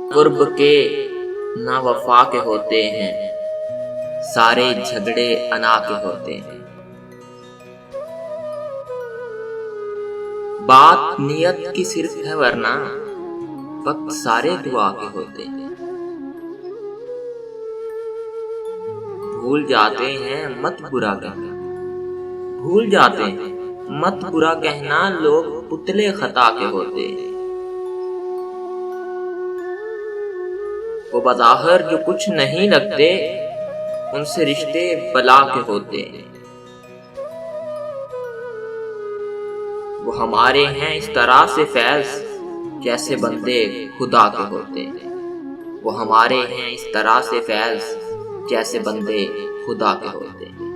कुर्ब के ना वफा के होते हैं, सारे झगड़े अना के होते हैं। बात नियत की सिर्फ है वरना वक्त सारे दुआ के होते हैं। भूल जाते हैं मत बुरा कहना, भूल जाते हैं मत बुरा कहना, लोग पुतले खता के होते हैं। वो बज़ाहिर जो कुछ नहीं लगते, उनसे रिश्ते बला के होते हैं। वो हमारे हैं इस तरह से फैज़, जैसे बंदे खुदा के होते हैं। वो हमारे हैं इस तरह से फैज़, जैसे बंदे खुदा के होते हैं।